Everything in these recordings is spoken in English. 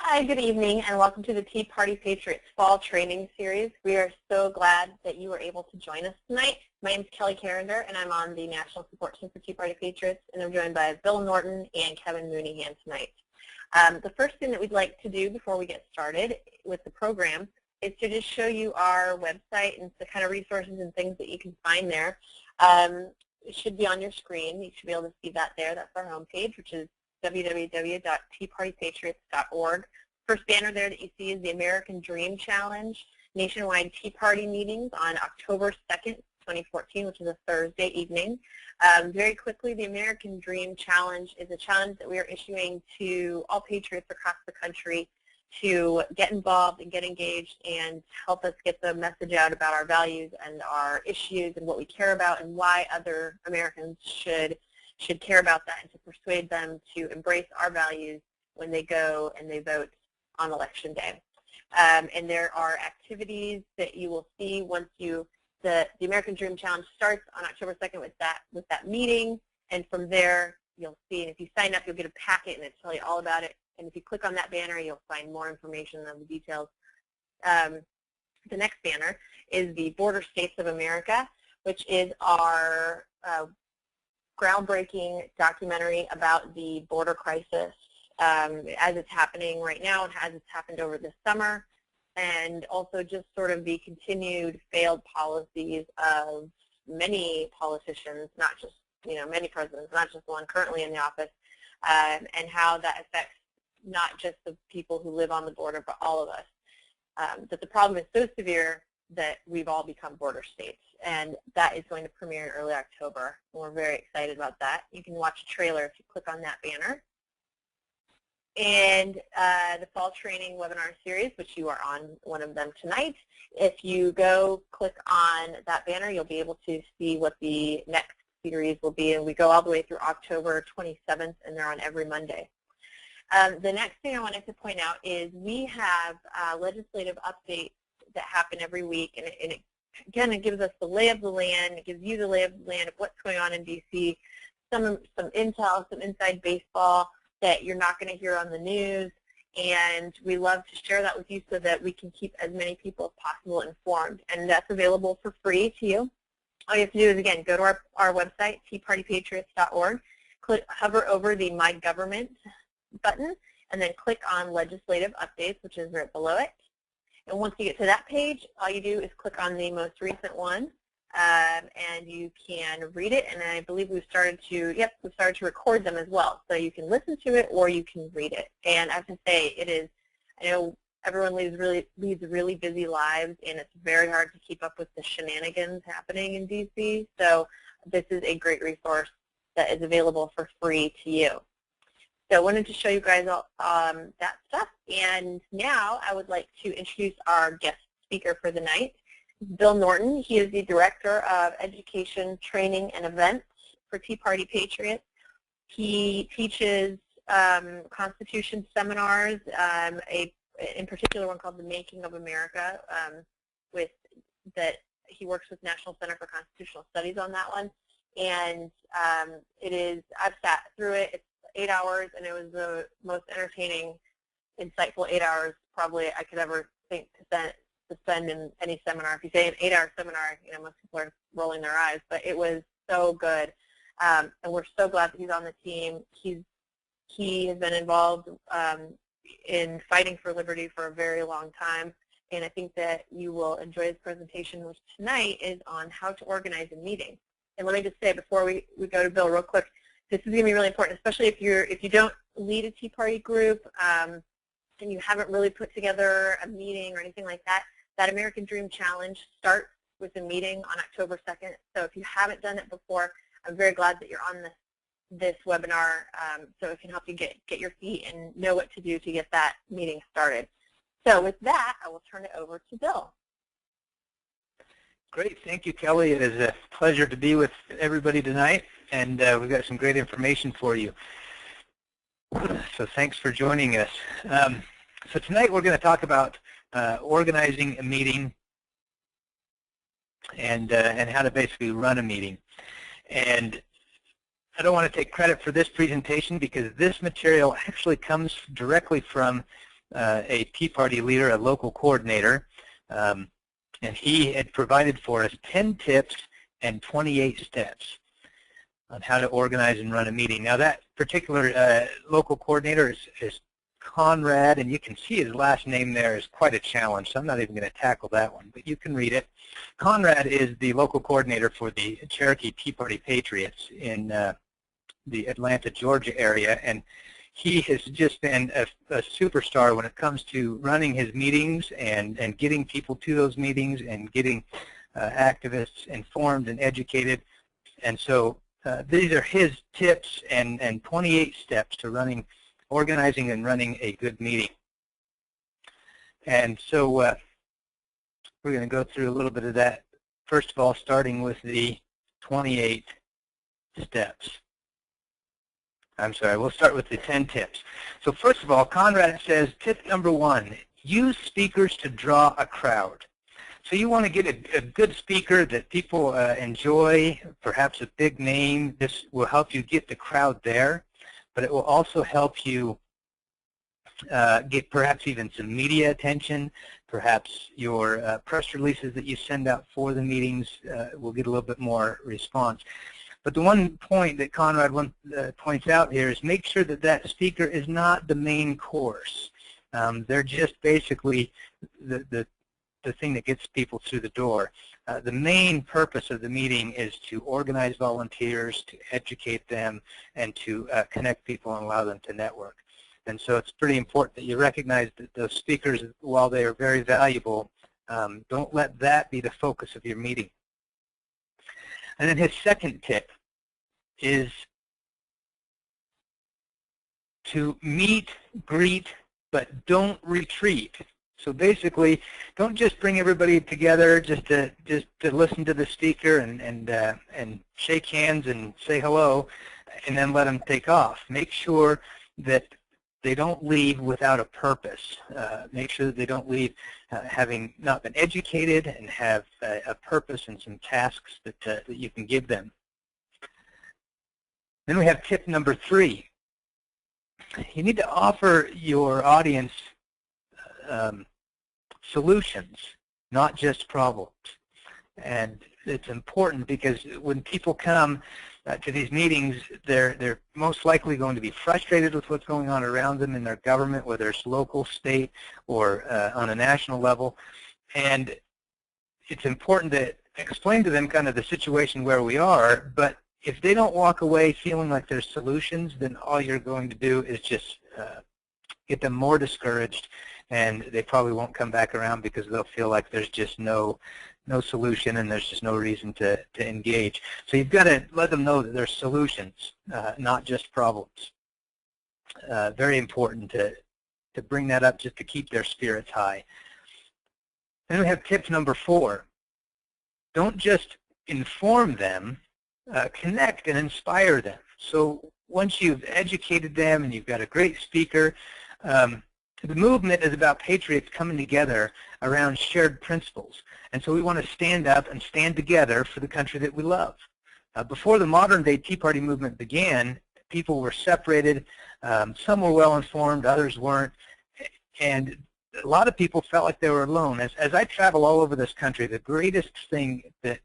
Hi, good evening, and welcome to the Tea Party Patriots Fall Training Series. We are so glad that you were able to join us tonight. My name is Kelly Carrender, and I'm on the National Support Team for Tea Party Patriots, and I'm joined by Bill Norton and Kevin Mooneyhan tonight. The first thing that we'd like to do before we get started with the program is to just show you our website and the kind of resources and things that you can find there. It should be on your screen. You should be able to see that there. That's our homepage, which is www.teapartypatriots.org. First banner there that you see is the American Dream Challenge nationwide Tea Party meetings on October 2nd, 2014, which is a Thursday evening. Very quickly, the American Dream Challenge is a challenge that we are issuing to all patriots across the country to get involved and get engaged and help us get the message out about our values and our issues and what we care about and why other Americans should care about that, and to persuade them to embrace our values when they go and they vote on Election Day. And there are activities that you will see once the American Dream Challenge starts on October 2nd with that meeting, and from there you'll see, and if you sign up, you'll get a packet and it'll tell you all about it. And if you click on that banner, you'll find more information on the details. The next banner is the Border States of America, which is our groundbreaking documentary about the border crisis as it's happening right now and as it's happened over the summer, and also just sort of the continued failed policies of many politicians, not just, many presidents, not just the one currently in the office, and how that affects not just the people who live on the border, but all of us. That the problem is so severe that we've all become border states, and that is going to premiere in early October. And we're very excited about that. You can watch a trailer if you click on that banner. And the Fall Training Webinar Series, which you are on one of them tonight, if you go click on that banner, you'll be able to see what the next series will be, and we go all the way through October 27th, and they're on every Monday. The next thing I wanted to point out is we have legislative updates that happen every week, and it gives us the lay of the land. It gives you the lay of the land of what's going on in D.C., some intel, some inside baseball that you're not going to hear on the news, and we love to share that with you so that we can keep as many people as possible informed, and that's available for free to you. All you have to do is, again, go to our website, teapartypatriots.org, hover over the My Government button, and then click on Legislative Updates, which is right below it. And once you get to that page, all you do is click on the most recent one, and you can read it. And I believe we've started to record them as well, so you can listen to it or you can read it. And I have to say, I know everyone leads really busy lives, and it's very hard to keep up with the shenanigans happening in D.C. So this is a great resource that is available for free to you. So I wanted to show you guys all, that stuff, and now I would like to introduce our guest speaker for the night, Bill Norton. He is the Director of Education, Training, and Events for Tea Party Patriots. He teaches Constitution seminars, in particular one called The Making of America, he works with National Center for Constitutional Studies on that one, and I've sat through it. It's 8 hours, and it was the most entertaining, insightful 8 hours probably I could ever think to spend in any seminar. If you say an 8-hour seminar, most people are rolling their eyes, but it was so good, and we're so glad that he's on the team. He has been involved in fighting for liberty for a very long time, and I think that you will enjoy his presentation, which tonight is on how to organize a meeting. And let me just say before we go to Bill real quick, this is going to be really important, especially if you don't lead a Tea Party group and you haven't really put together a meeting or anything like that. That American Dream Challenge starts with a meeting on October 2nd. So if you haven't done it before, I'm very glad that you're on this webinar, so it can help you get your feet and know what to do to get that meeting started. So with that, I will turn it over to Bill. Great. Thank you, Kelly. It is a pleasure to be with everybody tonight, and we've got some great information for you. So thanks for joining us. So tonight we're going to talk about organizing a meeting and how to basically run a meeting. And I don't want to take credit for this presentation because this material actually comes directly from a Tea Party leader, a local coordinator, and he had provided for us 10 tips and 28 steps on how to organize and run a meeting. Now that particular local coordinator is Conrad, and you can see his last name there is quite a challenge, so I'm not even going to tackle that one, but you can read it. Conrad is the local coordinator for the Cherokee Tea Party Patriots in the Atlanta, Georgia area, and he has just been a superstar when it comes to running his meetings and getting people to those meetings and getting activists informed and educated. And so these are his tips and 28 steps to organizing and running a good meeting. And so we're going to go through a little bit of that. First of all, starting with the 28 steps. I'm sorry, we'll start with the 10 tips. So first of all, Conrad says, tip number 1, use speakers to draw a crowd. So you want to get a good speaker that people enjoy, perhaps a big name. This will help you get the crowd there, but it will also help you get perhaps even some media attention. Perhaps your press releases that you send out for the meetings will get a little bit more response. But the one point that Conrad points out here is make sure that that speaker is not the main course. They're just basically the thing that gets people through the door. The main purpose of the meeting is to organize volunteers, to educate them, and to connect people and allow them to network. And so it's pretty important that you recognize that those speakers, while they are very valuable, don't let that be the focus of your meeting. And then his second tip is to meet, greet, but don't retreat. So basically, don't just bring everybody together just to listen to the speaker and shake hands and say hello, and then let them take off. Make sure that they don't leave without a purpose. Make sure that they don't leave having not been educated and have a purpose and some tasks that you can give them. Then we have tip number 3. You need to offer your audience solutions, not just problems. And it's important because when people come to these meetings, they're most likely going to be frustrated with what's going on around them in their government, whether it's local, state, or on a national level. And it's important to explain to them kind of the situation where we are, but if they don't walk away feeling like there's solutions, then all you're going to do is just get them more discouraged, and they probably won't come back around because they'll feel like there's just no solution and there's just no reason to engage. So you've got to let them know that there's solutions, not just problems. Very important to bring that up just to keep their spirits high. Then we have tip number 4. Don't just inform them, connect and inspire them. So once you've educated them and you've got a great speaker, the movement is about patriots coming together around shared principles. And so we want to stand up and stand together for the country that we love. Before the modern day Tea Party movement began, people were separated. Some were well informed, others weren't. And a lot of people felt like they were alone. As I travel all over this country, the greatest thing that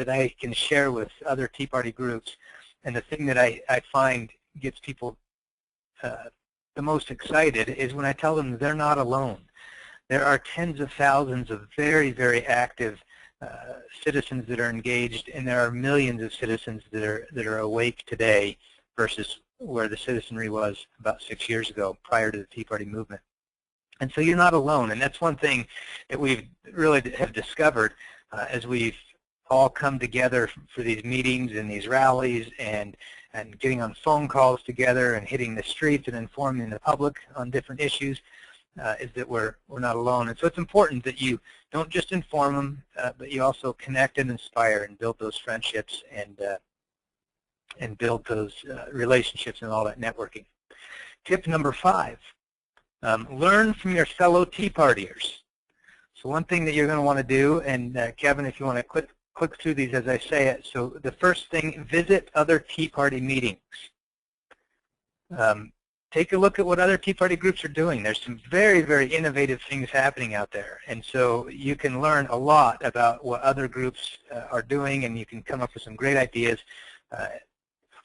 I can share with other Tea Party groups, and the thing that I find gets people the most excited, is when I tell them they're not alone. There are tens of thousands of very, very active citizens that are engaged, and there are millions of citizens that are awake today versus where the citizenry was about 6 years ago prior to the Tea Party movement. And so you're not alone, and that's one thing that we've really have discovered as we've all come together for these meetings and these rallies and getting on phone calls together and hitting the streets and informing the public on different issues, is that we're not alone. And so it's important that you don't just inform them, but you also connect and inspire and build those friendships and build those relationships and all that networking. Tip number 5, learn from your fellow Tea Partiers. So one thing that you're going to want to do, and Kevin, if you want to click through these as I say it. So the first thing, visit other Tea Party meetings. take a look at what other Tea Party groups are doing. There's some very, very innovative things happening out there. And so you can learn a lot about what other groups are doing, and you can come up with some great ideas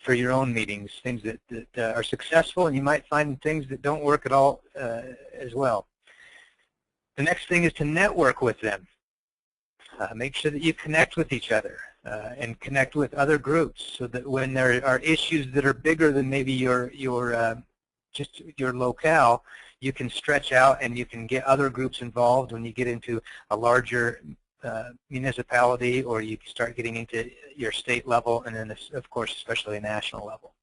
for your own meetings, things that are successful, and you might find things that don't work at all as well. The next thing is to network with them. Make sure that you connect with each other and connect with other groups, so that when there are issues that are bigger than maybe just your locale, you can stretch out and you can get other groups involved when you get into a larger municipality, or you start getting into your state level, and then of course especially a national level.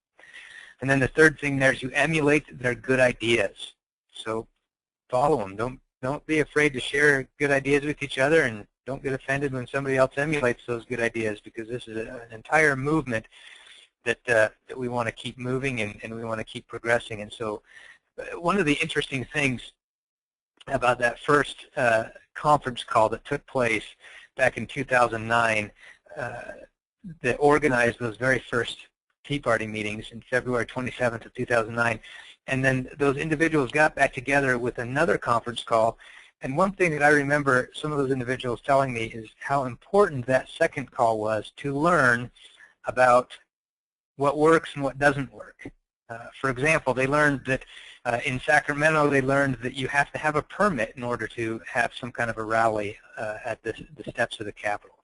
And then the third thing there is you emulate their good ideas. So follow them. Don't be afraid to share good ideas with each other, and don't get offended when somebody else emulates those good ideas, because this is an entire movement that we want to keep moving, and we want to keep progressing. And so one of the interesting things about that first conference call that took place back in 2009 that organized those very first Tea Party meetings in February 27th of 2009, and then those individuals got back together with another conference call. And one thing that I remember some of those individuals telling me is how important that second call was to learn about what works and what doesn't work. For example, they learned that in Sacramento, they learned that you have to have a permit in order to have some kind of a rally at the steps of the Capitol.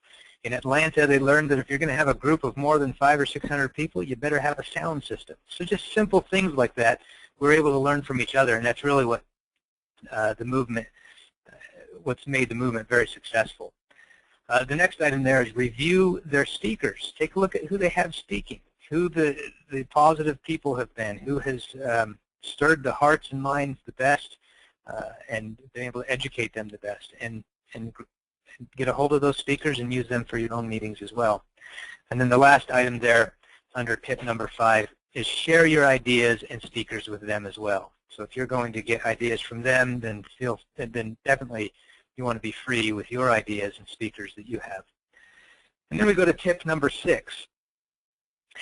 In Atlanta, they learned that if you're going to have a group of more than 500 or 600 people, you better have a sound system. So just simple things like that, we're able to learn from each other, and that's really what what's made the movement very successful. The next item there is review their speakers. Take a look at who they have speaking, who the positive people have been, who has stirred the hearts and minds the best, and been able to educate them the best, and get a hold of those speakers and use them for your own meetings as well. And then the last item there under tip number 5 is share your ideas and speakers with them as well. So if you're going to get ideas from them, then definitely you want to be free with your ideas and speakers that you have. And then we go to tip number 6.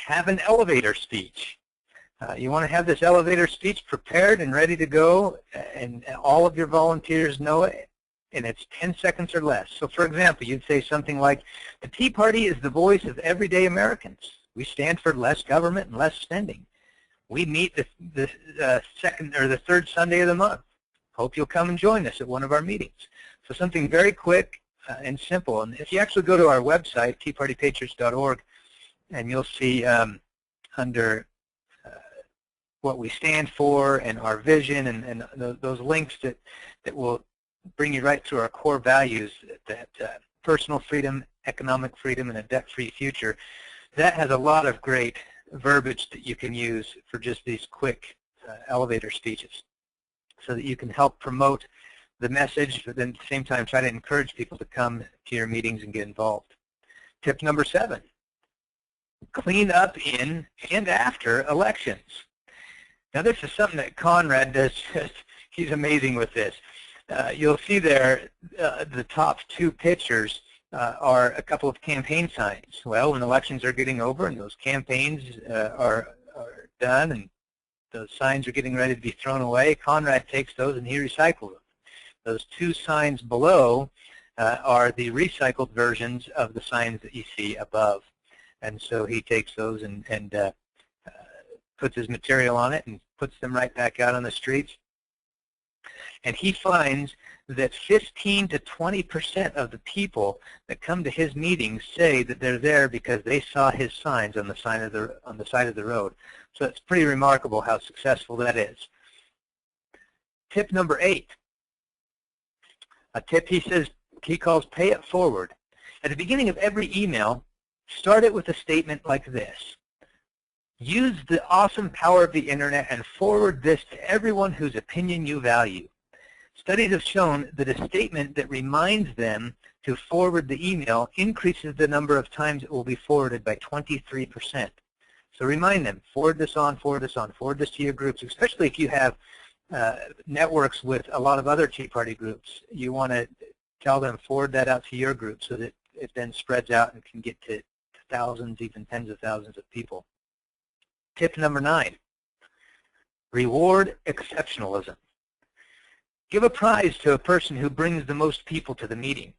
Have an elevator speech. You want to have this elevator speech prepared and ready to go, and all of your volunteers know it, and it's 10 seconds or less. So for example, you'd say something like, the Tea Party is the voice of everyday Americans. We stand for less government and less spending. We meet the second or the third Sunday of the month. Hope you'll come and join us at one of our meetings. So something very quick and simple. And if you actually go to our website, teapartypatriots.org, and you'll see under what we stand for and our vision, and those links that will bring you right to our core values, that personal freedom, economic freedom, and a debt-free future. That has a lot of great verbiage that you can use for just these quick elevator speeches, so that you can help promote the message, but then at the same time try to encourage people to come to your meetings and get involved. Tip number 7, clean up in and after elections. Now this is something that Conrad does. He's amazing with this. You'll see there the top 2 pictures are a couple of campaign signs. Well, when elections are getting over and those campaigns are done and those signs are getting ready to be thrown away, Conrad takes those and he recycles them. Those 2 signs below are the recycled versions of the signs that you see above. And so he takes those and puts his material on it and puts them right back out on the streets. And he finds that 15 to 20% of the people that come to his meetings say that they're there because they saw his signs on the side of the road. So it's pretty remarkable how successful that is. Tip number 8. A tip he calls pay it forward. At the beginning of every email, start it with a statement like this. Use the awesome power of the internet and forward this to everyone whose opinion you value. Studies have shown that a statement that reminds them to forward the email increases the number of times it will be forwarded by 23%. So remind them, forward this on, forward this on, forward this to your groups, especially if you have networks with a lot of other Tea Party groups. You want to tell them, forward that out to your group so that it then spreads out and can get to thousands, even tens of thousands of people. Tip number 9. Reward exceptionalism. Give a prize to a person who brings the most people to the meeting.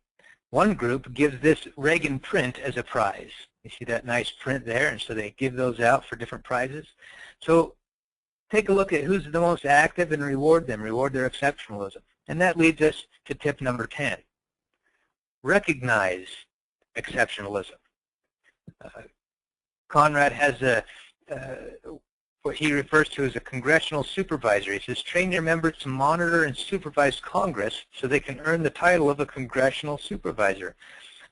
One group gives this Reagan print as a prize. You see that nice print there, and so they give those out for different prizes. So take a look at who's the most active and reward them, reward their exceptionalism. And that leads us to tip number 10. Recognize exceptionalism. Conrad has what he refers to as a congressional supervisor. He says, train your members to monitor and supervise Congress so they can earn the title of a congressional supervisor.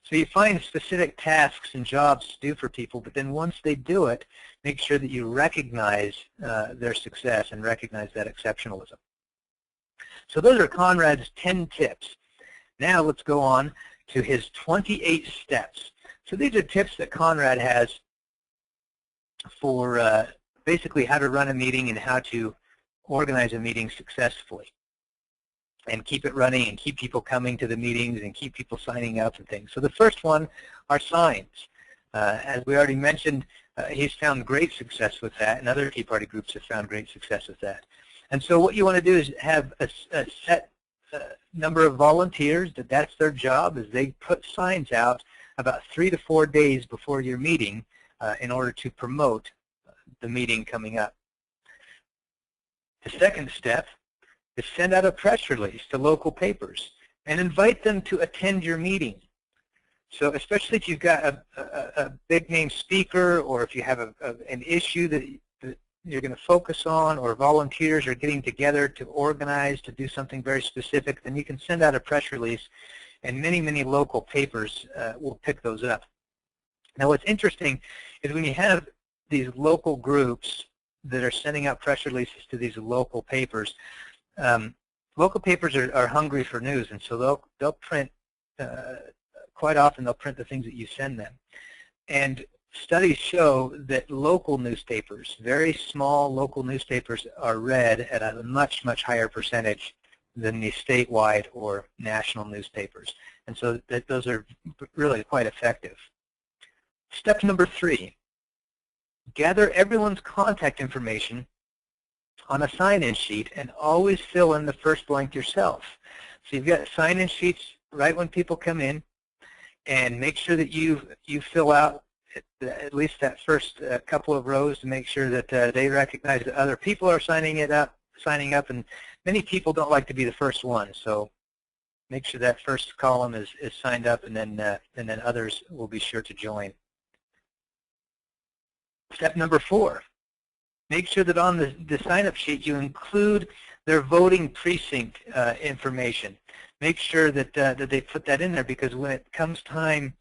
So you find specific tasks and jobs to do for people, but then once they do it, make sure that you recognize their success and recognize that exceptionalism. So those are Conrad's 10 tips. Now let's go on to his 28 steps. So these are tips that Conrad has for basically how to run a meeting and how to organize a meeting successfully and keep it running and keep people coming to the meetings and keep people signing up and things. So the first one are signs. As we already mentioned, he's found great success with that, and other Tea Party groups have found great success with that. And so what you want to do is have a set number of volunteers that's their job, is they put signs out about 3 to 4 days before your meeting in order to promote the meeting coming up. The second step is send out a press release to local papers and invite them to attend your meeting. So especially if you've got a big name speaker, or if you have an issue that you're going to focus on, or volunteers are getting together to organize to do something very specific, then you can send out a press release, and many, many local papers will pick those up. Now what's interesting is when you have these local groups that are sending out press releases to these local papers are hungry for news, and so they'll print, quite often they'll print the things that you send them. And studies show that local newspapers, very small local newspapers, are read at a much, much higher percentage than the statewide or national newspapers. And so those are really quite effective. Step number 3, gather everyone's contact information on a sign-in sheet and always fill in the first blank yourself. So you've got sign-in sheets right when people come in, and make sure that you fill out at least that first couple of rows to make sure that they recognize that other people are signing up, and many people don't like to be the first one. So make sure that first column is signed up, and then others will be sure to join. Step number 4, make sure that on the sign-up sheet you include their voting precinct information. Make sure that they put that in there, because when it comes time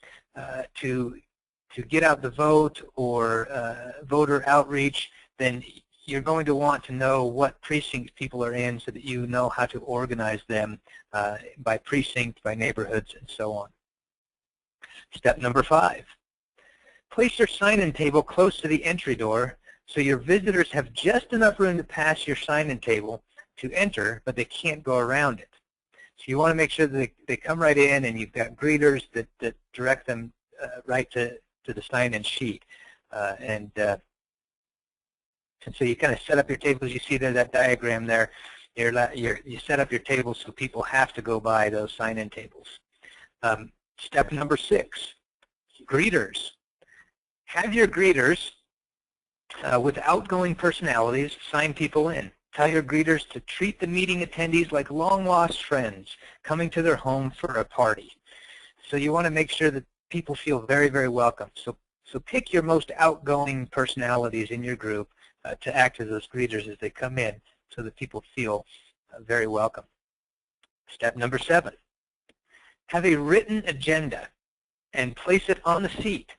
to get out the vote or voter outreach, then you're going to want to know what precincts people are in so that you know how to organize them by precinct, by neighborhoods, and so on. Step number 5, place your sign-in table close to the entry door so your visitors have just enough room to pass your sign-in table to enter, but they can't go around it. So you want to make sure that they come right in, and you've got greeters that direct them right to the sign-in sheet. And so you kind of set up your tables. You see there that diagram there. You set up your tables so people have to go by those sign-in tables. Step number 6, greeters. Have your greeters with outgoing personalities sign people in. Tell your greeters to treat the meeting attendees like long-lost friends coming to their home for a party. So you want to make sure that people feel very, very welcome. So pick your most outgoing personalities in your group to act as those greeters as they come in, so that people feel very welcome. Step number 7, have a written agenda and place it on the seat.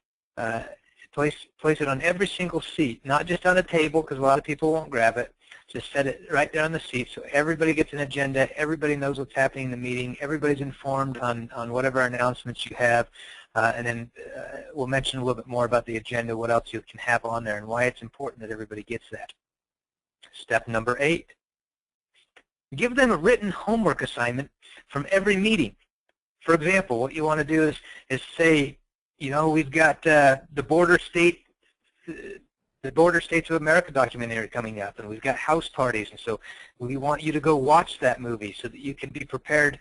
Place it on every single seat, not just on a table, because a lot of people won't grab it. Just set it right there on the seat so everybody gets an agenda, everybody knows what's happening in the meeting, everybody's informed on whatever announcements you have, and then we'll mention a little bit more about the agenda, what else you can have on there, and why it's important that everybody gets that. Step number 8, give them a written homework assignment from every meeting. For example, what you want to do is say, you know, we've got the border state the Border States of America documentary coming up, and we've got house parties, and so we want you to go watch that movie so that you can be prepared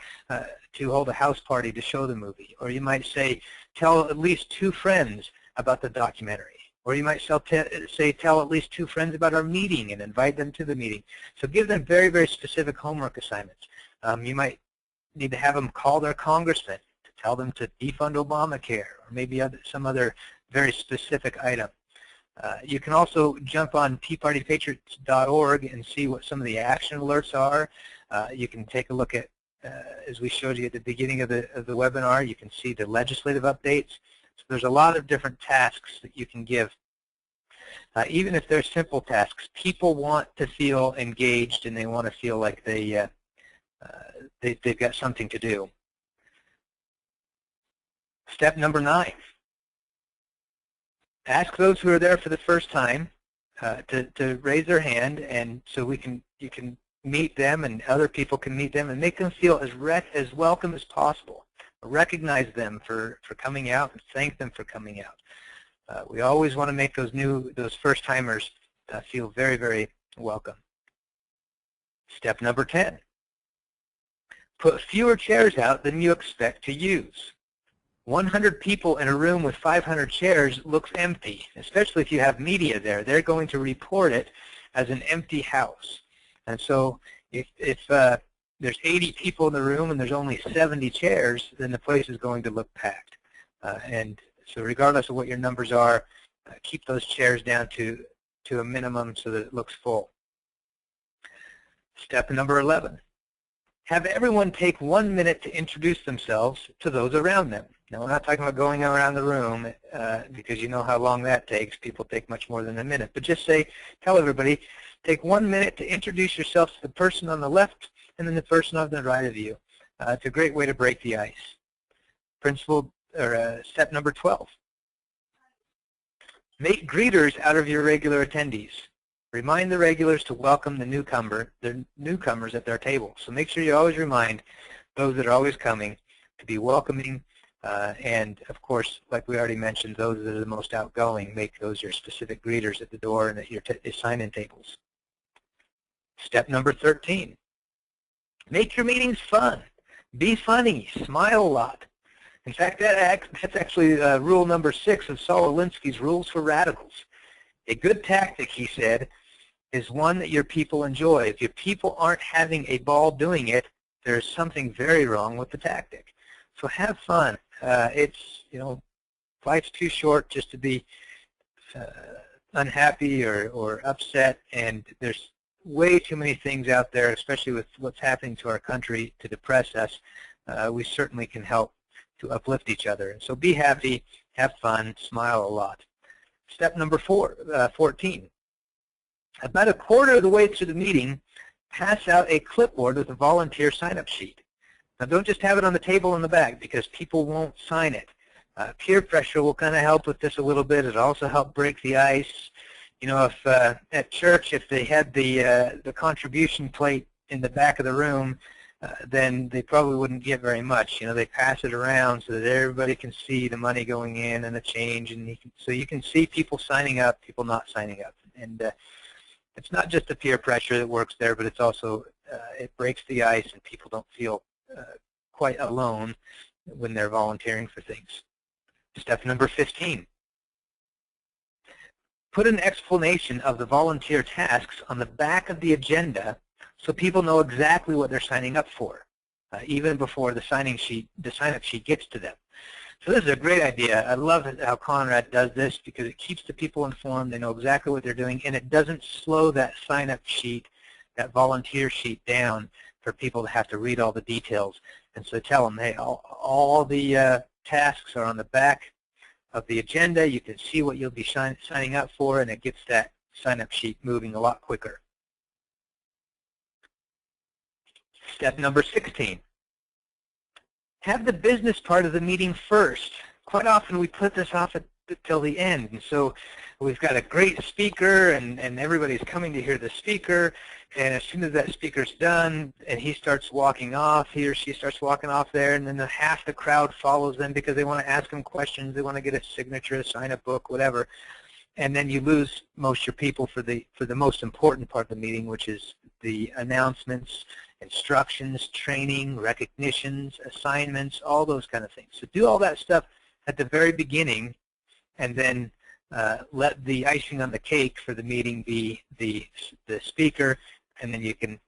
to hold a house party to show the movie. Or you might say, tell at least 2 friends about the documentary. Or you might say, tell at least 2 friends about our meeting and invite them to the meeting. So give them very, very specific homework assignments. You might need to have them call their congressman to tell them to defund Obamacare, or maybe some other very specific item. You can also jump on teapartypatriots.org and see what some of the action alerts are. You can take a look at, as we showed you at the beginning of the webinar, you can see the legislative updates. So there's a lot of different tasks that you can give. Even if they're simple tasks, people want to feel engaged and they want to feel like they've got something to do. Step number 9. Ask those who are there for the first time to raise their hand, and so you can meet them and other people can meet them and make them feel as welcome as possible. Recognize them for coming out and thank them for coming out. We always want to make those first-timers feel very, very welcome. Step number 10. Put fewer chairs out than you expect to use. 100 people in a room with 500 chairs looks empty, especially if you have media there. They're going to report it as an empty house. And so if there's 80 people in the room and there's only 70 chairs, then the place is going to look packed. And so regardless of what your numbers are, keep those chairs down to a minimum so that it looks full. Step number 11. Have everyone take 1 minute to introduce themselves to those around them. Now, we're not talking about going around the room because you know how long that takes. People take much more than a minute. But just tell everybody, take 1 minute to introduce yourself to the person on the left and then the person on the right of you. It's a great way to break the ice. Step number 12. Make greeters out of your regular attendees. Remind the regulars to welcome the newcomers at their table. So make sure you always remind those that are always coming to be welcoming, and of course, like we already mentioned, those that are the most outgoing, make those your specific greeters at the door and at your sign-in tables. Step number 13. Make your meetings fun. Be funny. Smile a lot. In fact, that's actually rule number 6 of Saul Alinsky's Rules for Radicals. A good tactic, he said, is one that your people enjoy. If your people aren't having a ball doing it, there's something very wrong with the tactic. So have fun. Life's too short just to be unhappy or upset, and there's way too many things out there, especially with what's happening to our country, to depress us. We certainly can help to uplift each other. And so be happy, have fun, smile a lot. Step number 14. About a quarter of the way through the meeting, pass out a clipboard with a volunteer sign-up sheet. Now, don't just have it on the table in the back because people won't sign it. Peer pressure will kind of help with this a little bit. It'll also help break the ice. You know, if at church, if they had the contribution plate in the back of the room, then they probably wouldn't get very much. You know, they pass it around so that everybody can see the money going in and the change, and so you can see people signing up, people not signing up. And it's not just the peer pressure that works there, but it's also, it breaks the ice and people don't feel quite alone when they're volunteering for things. Step number 15. Put an explanation of the volunteer tasks on the back of the agenda so people know exactly what they're signing up for, even before the sign-up sheet gets to them. So this is a great idea. I love how Conrad does this because it keeps the people informed. They know exactly what they're doing, and it doesn't slow that sign-up sheet, that volunteer sheet down for people to have to read all the details. And so tell them, hey, all the tasks are on the back of the agenda. You can see what you'll be signing up for, and it gets that sign-up sheet moving a lot quicker. Step number 16. Have the business part of the meeting first. Quite often we put this off until the end, and so we've got a great speaker and everybody's coming to hear the speaker, and as soon as that speaker's done and he starts walking off, he or she starts walking off there, and then half the crowd follows them because they want to ask him questions, they want to get a signature, sign a book, whatever. and then you lose most of your people for the most important part of the meeting, which is the announcements, instructions, training, recognitions, assignments, all those kind of things. So do all that stuff at the very beginning, and then let the icing on the cake for the meeting be the speaker, and then you can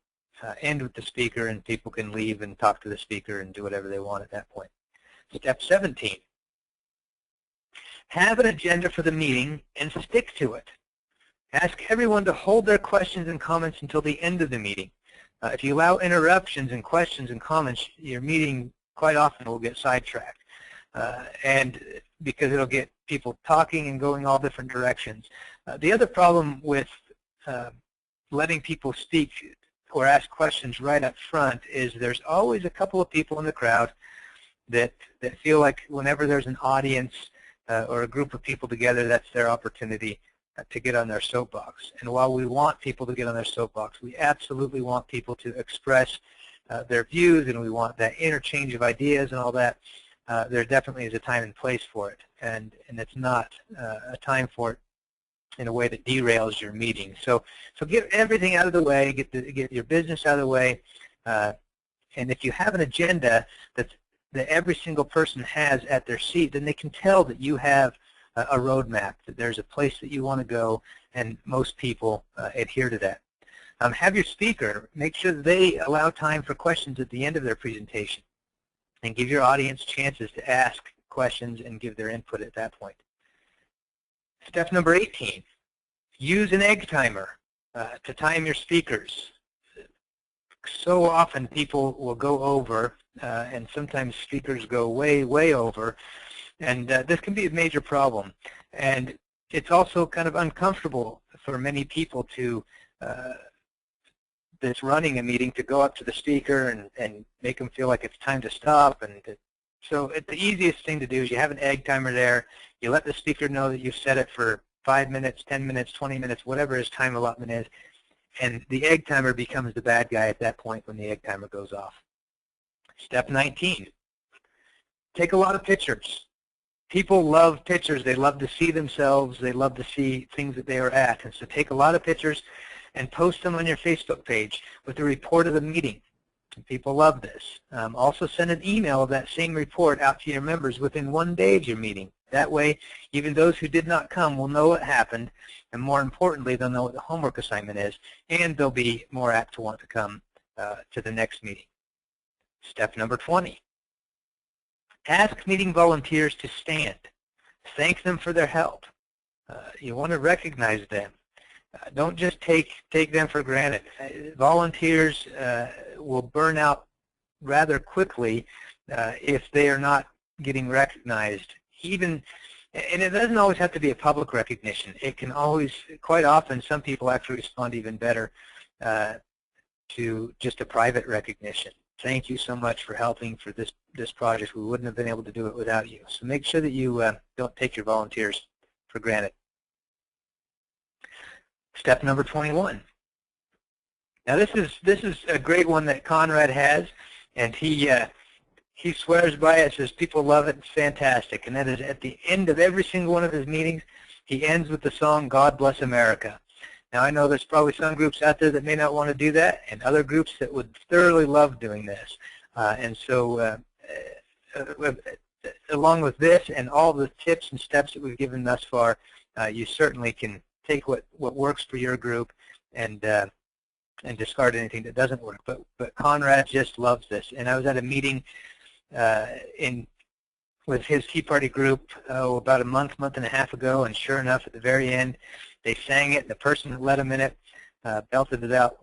end with the speaker, and people can leave and talk to the speaker and do whatever they want at that point. Step 17. Have an agenda for the meeting and stick to it. Ask everyone to hold their questions and comments until the end of the meeting. If you allow interruptions and questions and comments, your meeting quite often will get sidetracked, and because it'll get people talking and going all different directions. The other problem with letting people speak or ask questions right up front is there's always a couple of people in the crowd that feel like whenever there's an audience or a group of people together, that's their opportunity to get on their soapbox. And while we want people to get on their soapbox, we absolutely want people to express their views, and we want that interchange of ideas and all that. There definitely is a time and place for it, and it's not a time for it in a way that derails your meeting. So get everything out of the way, get your business out of the way, and if you have an agenda that every single person has at their seat, then they can tell that you have a roadmap, that there's a place that you want to go, and most people adhere to that. Have your speaker make sure that they allow time for questions at the end of their presentation, and give your audience chances to ask questions and give their input at that point. Step number 18, use an egg timer to time your speakers. So often people will go over, and sometimes speakers go way, way over, and this can be a major problem. And it's also kind of uncomfortable for many people to that's running a meeting to go up to the speaker and make them feel like it's time to stop. And so the easiest thing to do is you have an egg timer there. You let the speaker know that you've set it for 5 minutes, 10 minutes, 20 minutes, whatever his time allotment is, and the egg timer becomes the bad guy at that point when the egg timer goes off. Step 19, take a lot of pictures. People love pictures. They love to see themselves. They love to see things that they are at. And so take a lot of pictures and post them on your Facebook page with a report of the meeting. And people love this. Also send an email of that same report out to your members within 1 day of your meeting. That way, even those who did not come will know what happened, and more importantly, they'll know what the homework assignment is, and they'll be more apt to want to come to the next meeting. Step number 20. Ask meeting volunteers to stand. Thank them for their help. You want to recognize them. Don't just take them for granted. Volunteers will burn out rather quickly if they are not getting recognized. And it doesn't always have to be a public recognition. It can always, quite often, some people actually respond even better to just a private recognition. Thank you so much for helping for this project. We wouldn't have been able to do it without you. So make sure that you don't take your volunteers for granted. Step number 21. Now this is a great one that Conrad has, and he swears by it, says people love it, it's fantastic. And that is at the end of every single one of his meetings, he ends with the song, God Bless America. Now I know there's probably some groups out there that may not want to do that, and other groups that would thoroughly love doing this. And so along with this and all the tips and steps that we've given thus far, you certainly can take what works for your group and discard anything that doesn't work. But Conrad just loves this. And I was at a meeting with his Tea Party group about a month and a half ago, and sure enough, at the very end, they sang it, and the person that led them in it belted it out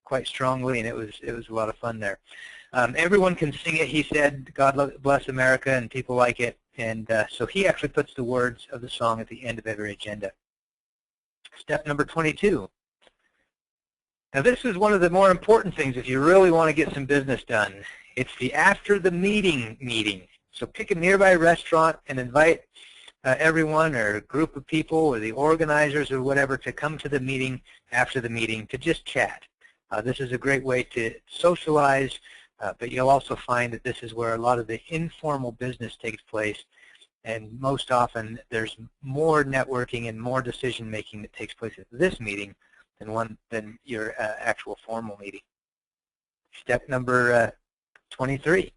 quite strongly, and it was a lot of fun there. Everyone can sing it, he said, God Bless America, and people like it, and so he actually puts the words of the song at the end of every agenda. Step number 22. Now this is one of the more important things if you really want to get some business done. It's the after the meeting meeting. So pick a nearby restaurant and invite everyone or a group of people or the organizers or whatever to come to the meeting after the meeting to just chat. This is a great way to socialize, but you'll also find that this is where a lot of the informal business takes place, And most often, there's more networking and more decision-making that takes place at this meeting than your actual formal meeting. Step number 23.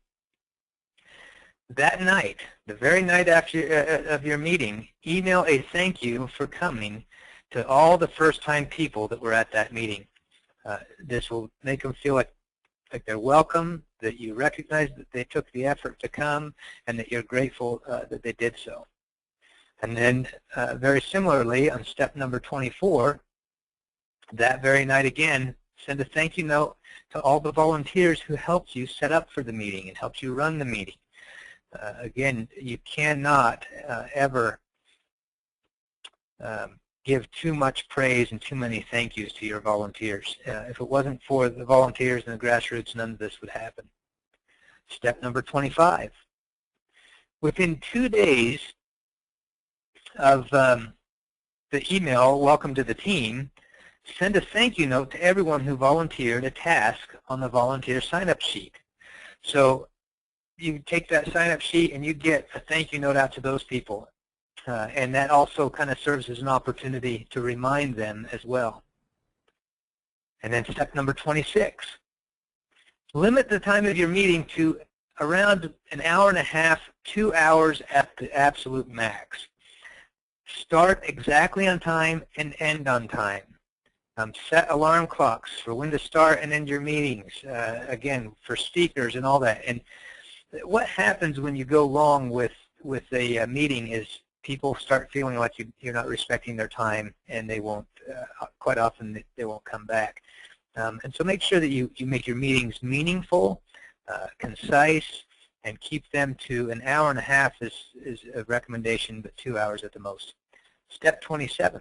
That night, the very night after of your meeting, email a thank you for coming to all the first-time people that were at that meeting. This will make them feel like they're welcome, that you recognize that they took the effort to come, and that you're grateful that they did so. And then very similarly, on step number 24, that very night again, send a thank you note to all the volunteers who helped you set up for the meeting and helped you run the meeting. Again, you cannot ever give too much praise and too many thank yous to your volunteers. If it wasn't for the volunteers and the grassroots, none of this would happen. Step number 25. Within 2 days of the email, welcome to the team, send a thank you note to everyone who volunteered a task on the volunteer sign-up sheet. So you take that sign-up sheet and you get a thank you note out to those people. And that also kind of serves as an opportunity to remind them as well. And then step number 26. Limit the time of your meeting to around an hour and a half, 2 hours at the absolute max. Start exactly on time and end on time. Set alarm clocks for when to start and end your meetings, again, for speakers and all that. And what happens when you go long with a meeting is people start feeling like you're not respecting their time, and they won't, quite often they won't come back. And so make sure that you make your meetings meaningful, concise, and keep them to an hour and a half is a recommendation, but 2 hours at the most. Step 27.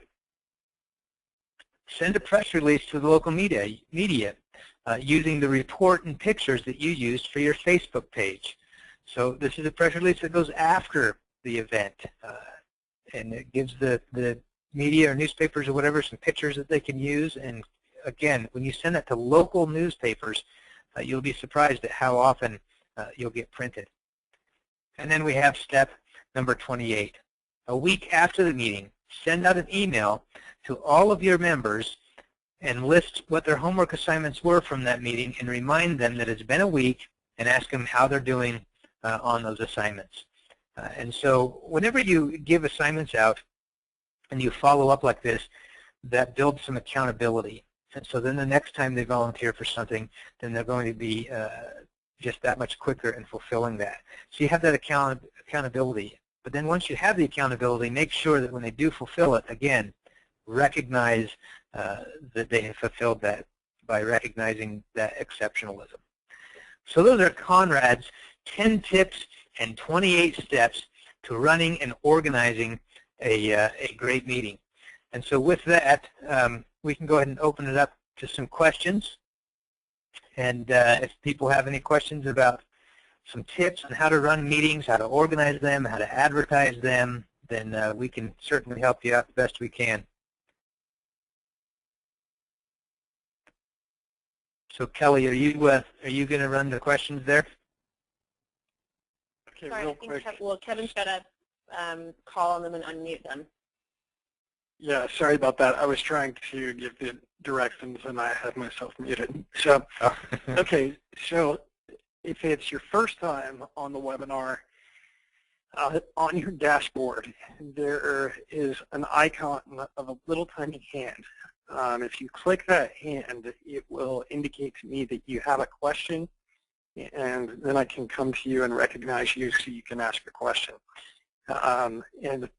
Send a press release to the local media using the report and pictures that you used for your Facebook page. So this is a press release that goes after the event, and it gives the media or newspapers or whatever some pictures that they can use. And again, when you send that to local newspapers, you'll be surprised at how often you'll get printed. And then we have step number 28. A week after the meeting, send out an email to all of your members and list what their homework assignments were from that meeting, and remind them that it's been a week, and ask them how they're doing on those assignments. And so whenever you give assignments out and you follow up like this, that builds some accountability. And so then the next time they volunteer for something, then they're going to be just that much quicker in fulfilling that. So you have that accountability. But then once you have the accountability, make sure that when they do fulfill it, again, recognize that they have fulfilled that by recognizing that exceptionalism. So those are Conrad's 10 tips and 28 steps to running and organizing a great meeting. And so with that, we can go ahead and open it up to some questions. And if people have any questions about some tips on how to run meetings, how to organize them, how to advertise them, then we can certainly help you out the best we can. So Kelly, are you going to run the questions there? Okay, Sorry, real quick. Kevin's got to call on them and unmute them. Yeah, sorry about that. I was trying to give the directions and I had myself muted. So, okay, so if it's your first time on the webinar, on your dashboard, there is an icon of a little tiny hand. If you click that hand, it will indicate to me that you have a question, and then I can come to you and recognize you so you can ask a question. And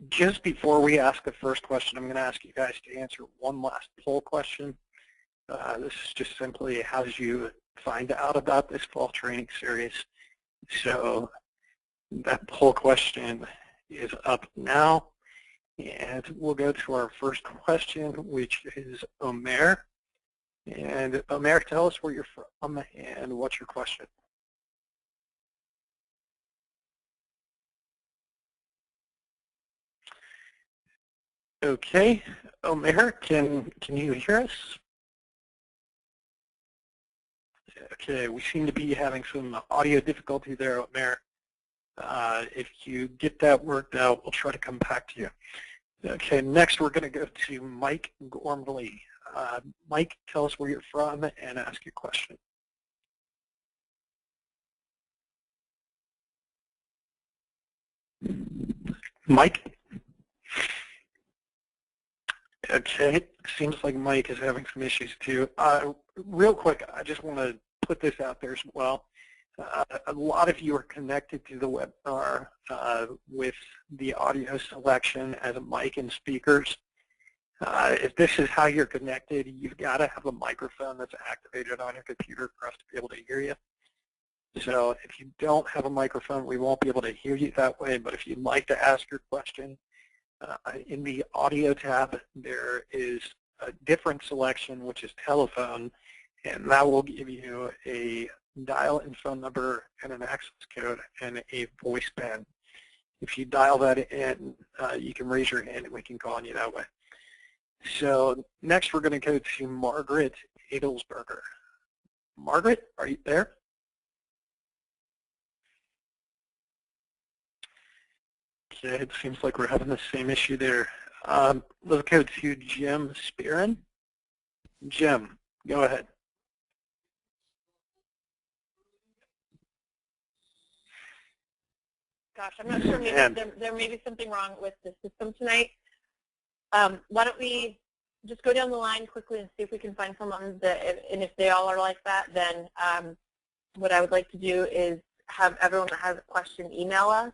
just before we ask the first question, I'm going to ask you guys to answer one last poll question. This is just simply, how did you find out about this fall training series? So that poll question is up now. And we'll go to our first question, which is Omer. And Omer, tell us where you're from and what's your question. Okay, Omer, can you hear us? Okay, we seem to be having some audio difficulty there, Omer. If you get that worked out, we'll try to come back to you. Okay, next we're going to go to Mike Gormley. Mike, tell us where you're from and ask your question. Mike? Okay, seems like Mike is having some issues too. Real quick, I just want to put this out there as well. A lot of you are connected to the webinar with the audio selection as a mic and speakers. If this is how you're connected, you've got to have a microphone that's activated on your computer for us to be able to hear you. So if you don't have a microphone, we won't be able to hear you that way, but if you'd like to ask your question, in the audio tab, there is a different selection, which is telephone, and that will give you a dial-in phone number and an access code and a voice band. If you dial that in, you can raise your hand and we can call on you that way. So next we're going to go to Margaret Adelsberger. Margaret, are you there? Okay, it seems like we're having the same issue there. Let's go to Jim Spearin. Jim, go ahead. Gosh, I'm not sure. Maybe there may be something wrong with the system tonight. Why don't we just go down the line quickly and see if we can find someone that, and if they all are like that, then what I would like to do is have everyone that has a question email us,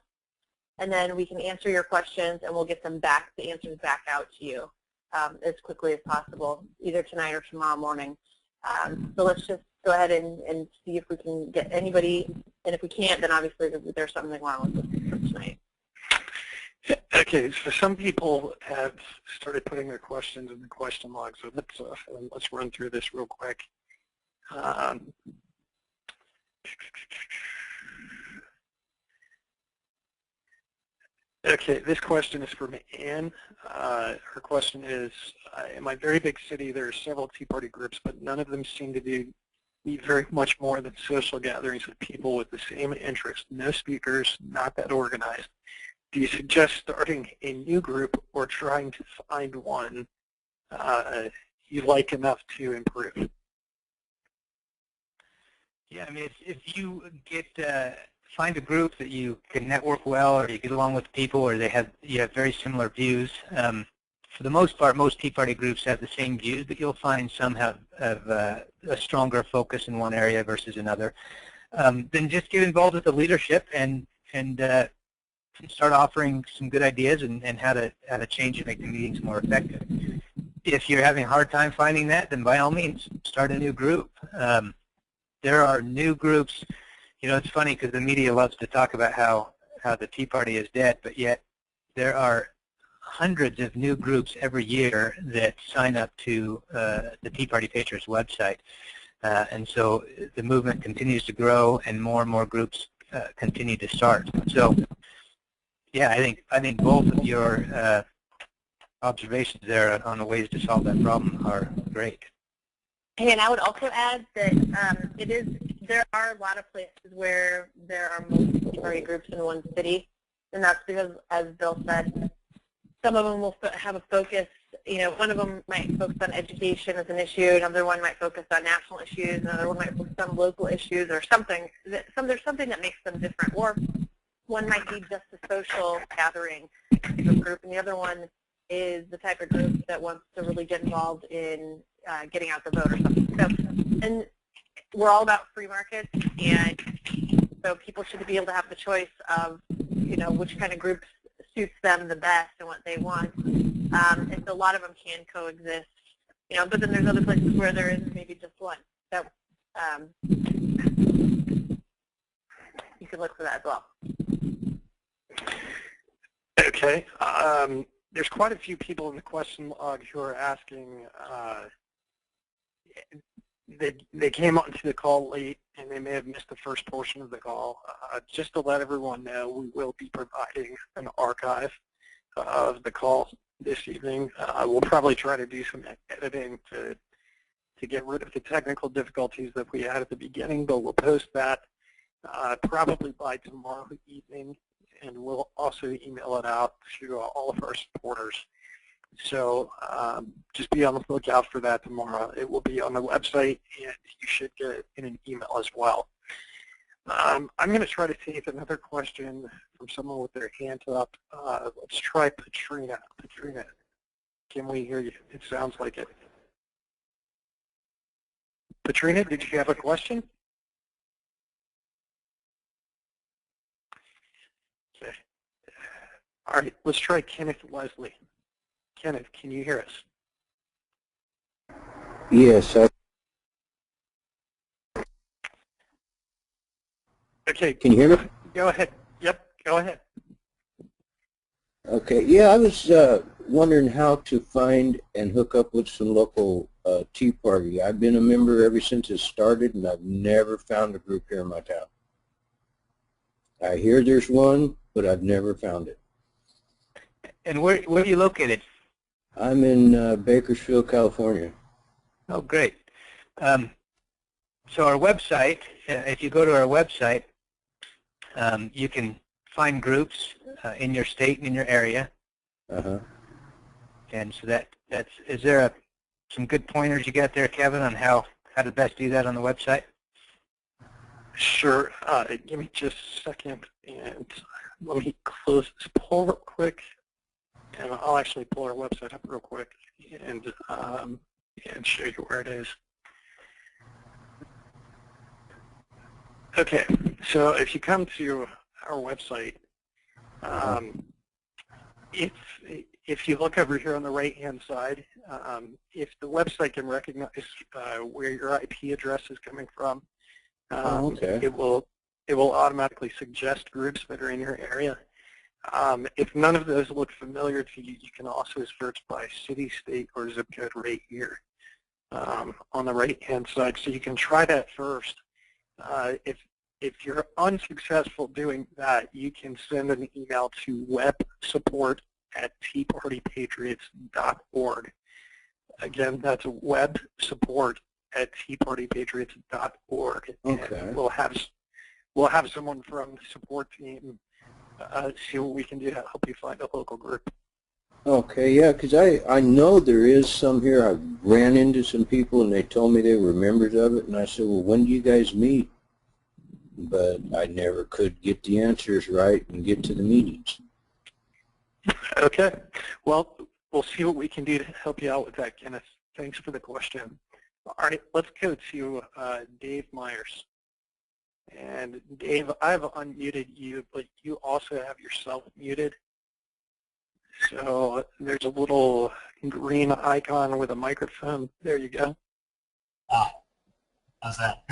and then we can answer your questions and we'll get them back, the answers back out to you as quickly as possible, either tonight or tomorrow morning. So let's just go ahead and see if we can get anybody, and if we can't, then obviously there's something wrong with the system tonight. Okay, so some people have started putting their questions in the question log, so let's run through this real quick. Okay, this question is from Anne. Her question is, in my very big city, there are several Tea Party groups, but none of them seem to be very much more than social gatherings of people with the same interests. No speakers, not that organized. Do you suggest starting a new group or trying to find one you like enough to improve? Yeah, I mean, if you find a group that you can network well, or you get along with people, or you have very similar views. For the most part, most Tea Party groups have the same views, but you'll find some have a stronger focus in one area versus another. Then just get involved with the leadership and start offering some good ideas and how to change and make the meetings more effective. If you're having a hard time finding that, then by all means, start a new group. There are new groups. You know, it's funny because the media loves to talk about how the Tea Party is dead, but yet there are hundreds of new groups every year that sign up to the Tea Party Patriots website. And so the movement continues to grow and more groups continue to start. So yeah, I think both of your observations there on the ways to solve that problem are great. Hey, and I would also add that there are a lot of places where there are multiple Tea Party groups in one city, and that's because, as Bill said, some of them will have a focus. You know, one of them might focus on education as an issue, another one might focus on national issues, another one might focus on local issues or something. There's something that makes them different, or one might be just a social gathering type of group, and the other one is the type of group that wants to really get involved in getting out the vote or something. So, and we're all about free markets, and so people should be able to have the choice of, you know, which kind of group suits them the best and what they want. And so a lot of them can coexist, you know, but then there's other places where there is maybe just one. So you can look for that as well. Okay. There's quite a few people in the question log who are asking, they came onto the call late and they may have missed the first portion of the call. Just to let everyone know, we will be providing an archive of the call this evening. We'll probably try to do some editing to get rid of the technical difficulties that we had at the beginning, but we'll post that probably by tomorrow evening, and we'll also email it out to all of our supporters. So just be on the lookout for that tomorrow. It will be on the website, and you should get it in an email as well. I'm going to try to take another question from someone with their hand up. Let's try Patrina. Patrina, can we hear you? It sounds like it. Patrina, did you have a question? Okay. All right, let's try Kenneth Leslie. Kenneth, can you hear us? Yes. Okay. Can you hear me? Go ahead. Yep, go ahead. Okay. Yeah, I was wondering how to find and hook up with some local Tea Party. I've been a member ever since it started, and I've never found a group here in my town. I hear there's one, but I've never found it. And where are you located? I'm in Bakersfield, California. Oh, great. So our website, if you go to our website, you can find groups in your state and in your area. Uh-huh. And so is there some good pointers you got there, Kevin, on how to best do that on the website? Sure. Give me just a second, and let me close this poll real quick, and I'll actually pull our website up real quick and show you where it is. Okay, so if you come to our website, if you look over here on the right-hand side, if the website can recognize where your IP address is coming from, Okay. it will automatically suggest groups that are in your area. If none of those look familiar to you, you can also search by city, state, or zip code right here on the right-hand side. So you can try that first. If you're unsuccessful doing that, you can send an email to websupport@teapartypatriots.org. Again, that's websupport@teapartypatriots.org. Okay. And we'll have someone from the support team see what we can do to help you find a local group. Okay, yeah, because I know there is some here. I ran into some people, and they told me they were members of it, and I said, well, when do you guys meet? But I never could get the answers right and get to the meetings. Okay. Well, we'll see what we can do to help you out with that, Kenneth. Thanks for the question. All right, let's go to Dave Myers. And Dave, I've unmuted you, but you also have yourself muted. So there's a little green icon with a microphone. There you go. Ah, how's that?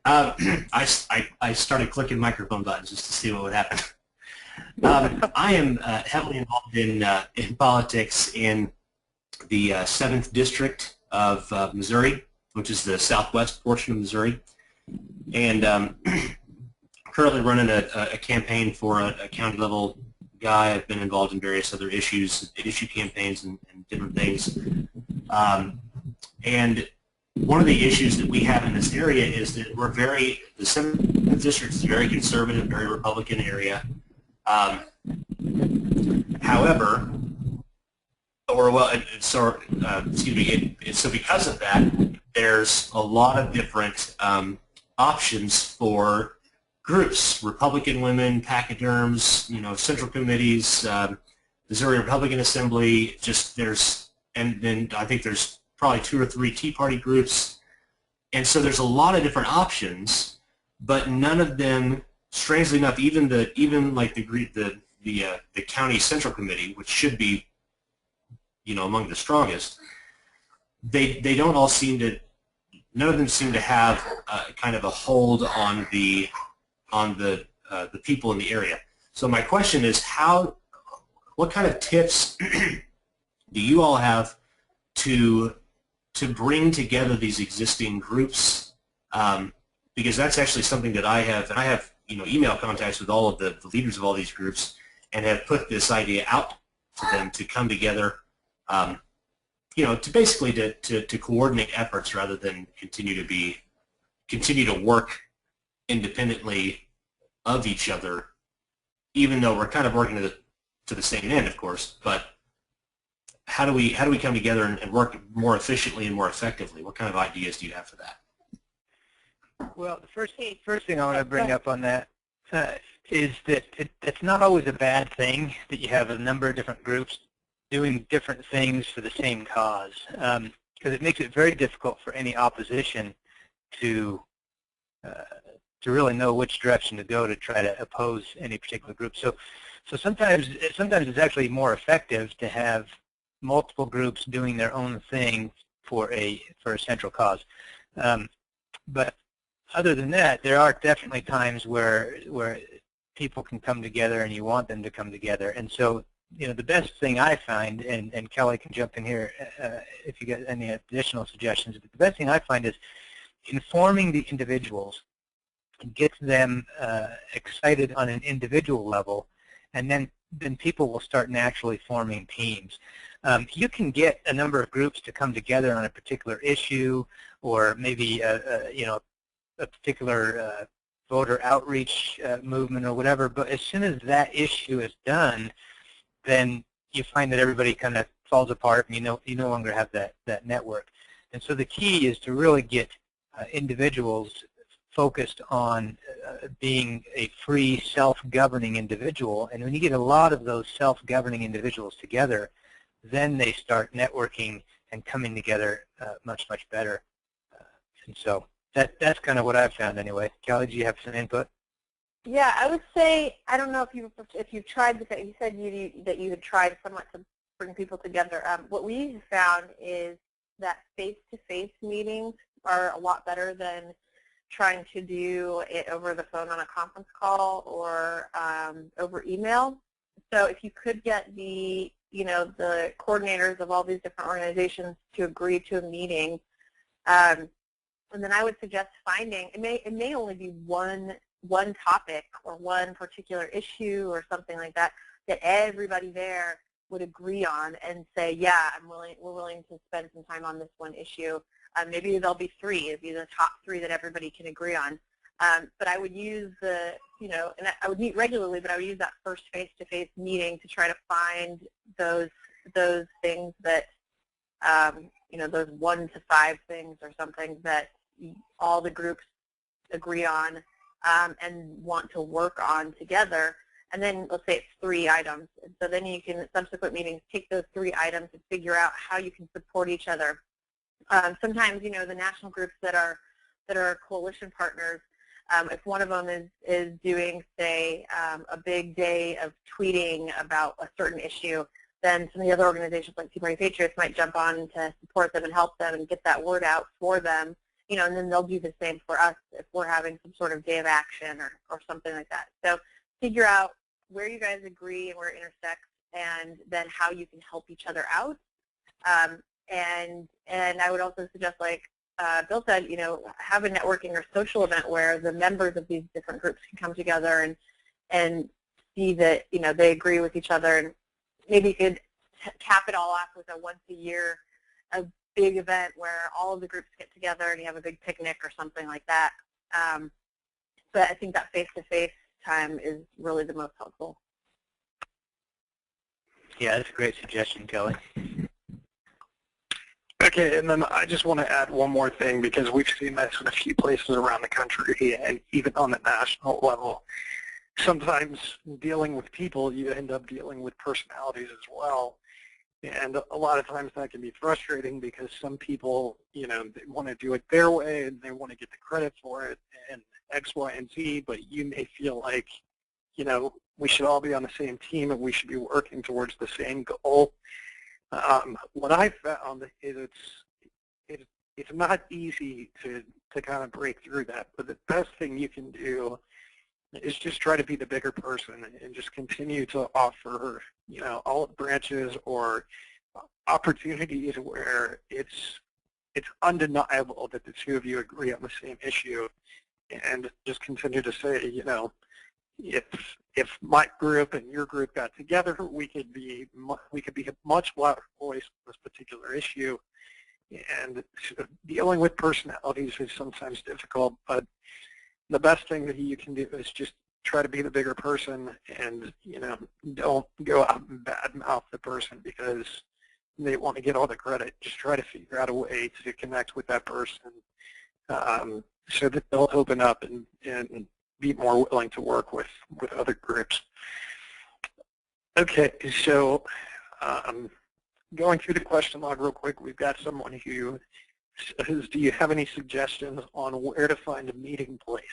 I started clicking microphone buttons just to see what would happen. I am heavily involved in politics in the 7th District of Missouri, which is the southwest portion of Missouri, and currently running a campaign for a county level guy. I've been involved in various other issue campaigns and different things. And one of the issues that we have in this area is that the 7th District is a very conservative, very Republican area. However, so because of that, there's a lot of different options for groups: Republican women, pachyderms, central committees, Missouri Republican Assembly. And then I think there's probably 2 or 3 Tea Party groups, and so there's a lot of different options, but none of them, strangely enough, even like the county central committee, which should be among the strongest, they don't all seem to. None of them seem to have kind of a hold on the people in the area. So my question is, what kind of tips do you all have to bring together these existing groups? Because that's actually something that I have, and I have email contacts with all of the leaders of all these groups, and have put this idea out to them to come together. To basically to coordinate efforts rather than continue to work independently of each other, even though we're kind of working to the same end, of course. But how do we come together and work more efficiently and more effectively? What kind of ideas do you have for that? Well, the first thing I want to bring up on that is that it's not always a bad thing that you have a number of different groups doing different things for the same cause, because it makes it very difficult for any opposition to really know which direction to go to try to oppose any particular group. So sometimes it's actually more effective to have multiple groups doing their own thing for a central cause. But other than that, there are definitely times where people can come together and you want them to come together. And so, the best thing I find, and Kelly can jump in here if you get any additional suggestions, but the best thing I find is informing the individuals, gets them excited on an individual level, and then people will start naturally forming teams. You can get a number of groups to come together on a particular issue, or maybe a particular voter outreach movement or whatever, but as soon as that issue is done, then you find that everybody kind of falls apart, and you no longer have that network. And so the key is to really get individuals focused on being a free, self-governing individual. And when you get a lot of those self-governing individuals together, then they start networking and coming together much, much better. And so that's kind of what I've found anyway. Kelly, do you have some input? Yeah, I would say, I don't know if you've tried this. You said that you had tried somewhat to bring people together. What we have found is that face-to-face meetings are a lot better than trying to do it over the phone on a conference call or over email. So if you could get the coordinators of all these different organizations to agree to a meeting, and then I would suggest finding, it may only be one topic or one particular issue or something like that everybody there would agree on and say, yeah, we're willing to spend some time on this one issue. Maybe there'll be three. It'd be the top three that everybody can agree on. But I would use and I would meet regularly, but I would use that first face-to-face meeting to try to find those things that, those 1 to 5 things or something that all the groups agree on and want to work on together. And then let's say it's 3 items. And so then you can, at subsequent meetings, take those 3 items and figure out how you can support each other. Sometimes, the national groups that are coalition partners, if one of them is doing, say, a big day of tweeting about a certain issue, then some of the other organizations like Tea Party Patriots might jump on to support them and help them and get that word out for them, and then they'll do the same for us if we're having some sort of day of action or something like that. So figure out where you guys agree and where it intersects, and then how you can help each other out. And I would also suggest, like Bill said, have a networking or social event where the members of these different groups can come together and see that, they agree with each other. And maybe you could cap it all off with a once-a-year, a big event where all of the groups get together and you have a big picnic or something like that. But I think that face-to-face time is really the most helpful. Yeah, that's a great suggestion, Kelly. Okay, and then I just want to add one more thing, because we've seen this in a few places around the country and even on the national level. Sometimes dealing with people, you end up dealing with personalities as well. And a lot of times that can be frustrating, because some people, they want to do it their way and they want to get the credit for it and X, Y, and Z, but you may feel like, we should all be on the same team and we should be working towards the same goal. What I found is it's not easy to kind of break through that, but the best thing you can do is just try to be the bigger person and just continue to offer, olive branches or opportunities where it's undeniable that the two of you agree on the same issue, and just continue to say, if my group and your group got together, we could be a much louder voice on this particular issue. And dealing with personalities is sometimes difficult, but the best thing that you can do is just try to be the bigger person, and don't go out and badmouth the person because they want to get all the credit. Just try to figure out a way to connect with that person so that they'll open up and be more willing to work with other groups. Okay, so going through the question log real quick, we've got someone who says, do you have any suggestions on where to find a meeting place?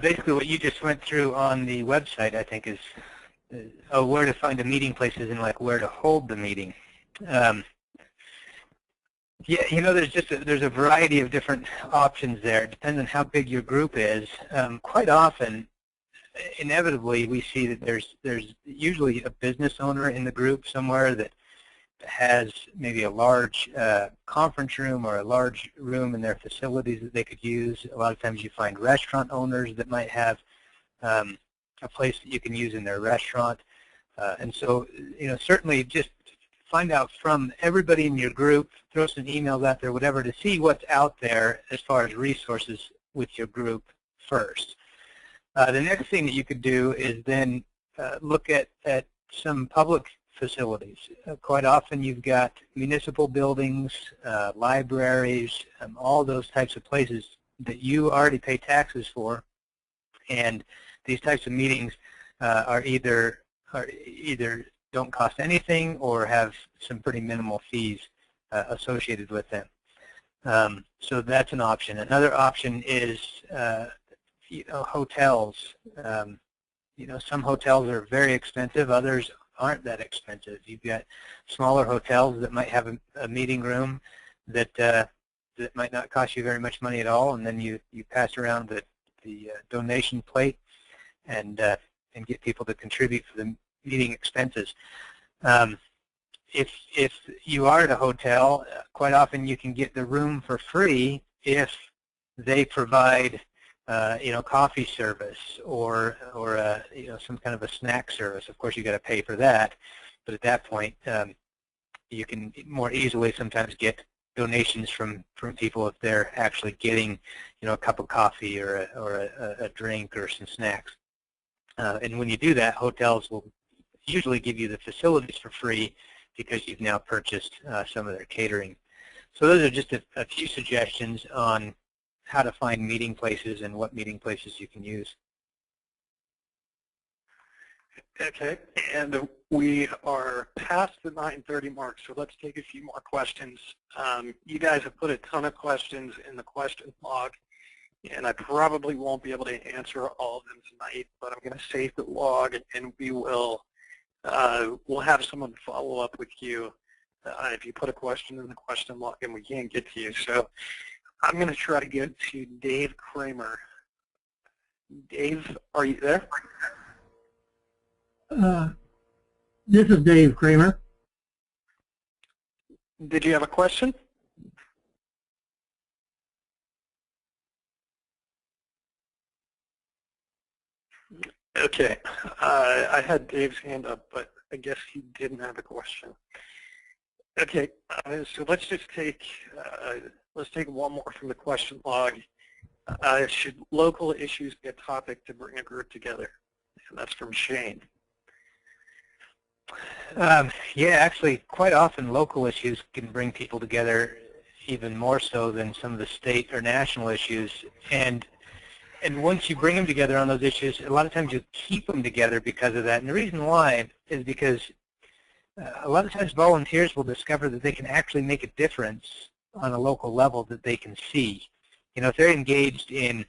Basically what you just went through on the website, I think, is where to find a meeting place is in like where to hold the meeting. Yeah, there's a variety of different options there. It depends on how big your group is. Quite often, inevitably, we see that there's usually a business owner in the group somewhere that has maybe a large conference room or a large room in their facilities that they could use. A lot of times you find restaurant owners that might have a place that you can use in their restaurant. And so, certainly just find out from everybody in your group, throw some emails out there, whatever, to see what's out there as far as resources with your group first. The next thing that you could do is then look at some public facilities. Quite often you've got municipal buildings, libraries, all those types of places that you already pay taxes for, and these types of meetings are either don't cost anything or have some pretty minimal fees associated with them. So that's an option. Another option is hotels. Some hotels are very expensive, others aren't that expensive. You've got smaller hotels that might have a meeting room that might not cost you very much money at all, and then you pass around the donation plate and get people to contribute for the meeting expenses. If you are at a hotel, quite often you can get the room for free if they provide coffee service or some kind of a snack service. Of course, you got to pay for that, but at that point, you can more easily sometimes get donations from people if they're actually getting, a cup of coffee or a drink or some snacks. And when you do that, hotels will usually give you the facilities for free because you've now purchased some of their catering. So those are just a few suggestions on how to find meeting places and what meeting places you can use. Okay, and we are past the 9:30 mark, so let's take a few more questions. You guys have put a ton of questions in the question log, and I probably won't be able to answer all of them tonight, but I'm going to save the log, and we'll have someone follow up with you if you put a question in the question log and we can't get to you. So I'm going to try to get to Dave Kramer. Dave, are you there? This is Dave Kramer. Did you have a question? Okay, I had Dave's hand up, but I guess he didn't have a question. Okay, so let's just take one more from the question log. Should local issues be a topic to bring a group together? And that's from Shane. Yeah, actually, quite often local issues can bring people together even more so than some of the state or national issues. And once you bring them together on those issues, a lot of times you keep them together because of that. And the reason why is because a lot of times volunteers will discover that they can actually make a difference on a local level that they can see. If they're engaged in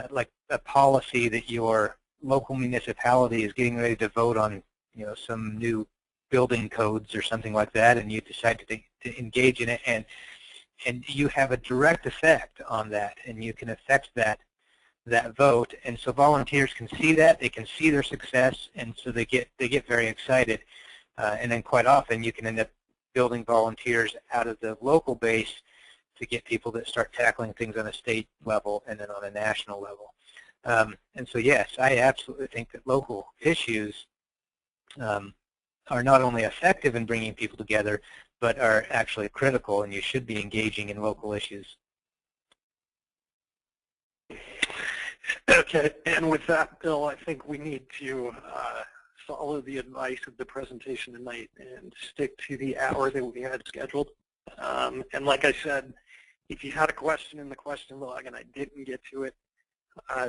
like a policy that your local municipality is getting ready to vote on, some new building codes or something like that, and you decide to engage in it, and you have a direct effect on that, and you can affect that vote, and so volunteers can see that, they can see their success, and so they get very excited, and then quite often you can end up building volunteers out of the local base to get people that start tackling things on a state level and then on a national level. And so yes, I absolutely think that local issues are not only effective in bringing people together, but are actually critical, and you should be engaging in local issues. Okay, and with that, Bill, I think we need to follow the advice of the presentation tonight and stick to the hour that we had scheduled. And like I said, if you had a question in the question log and I didn't get to it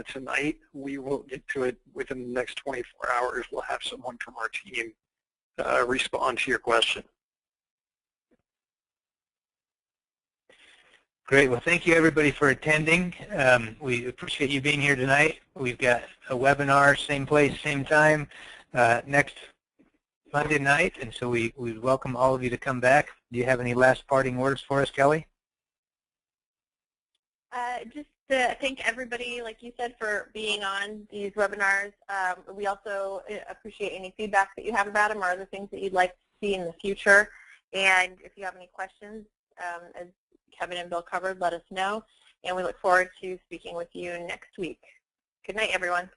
tonight, we will get to it within the next 24 hours. We'll have someone from our team respond to your question. Great. Well, thank you, everybody, for attending. We appreciate you being here tonight. We've got a webinar, same place, same time, next Monday night, and so we welcome all of you to come back. Do you have any last parting words for us, Kelly? Just to thank everybody, like you said, for being on these webinars. We also appreciate any feedback that you have about them or other things that you'd like to see in the future. And if you have any questions, as Kevin and Bill covered, let us know. And we look forward to speaking with you next week. Good night, everyone.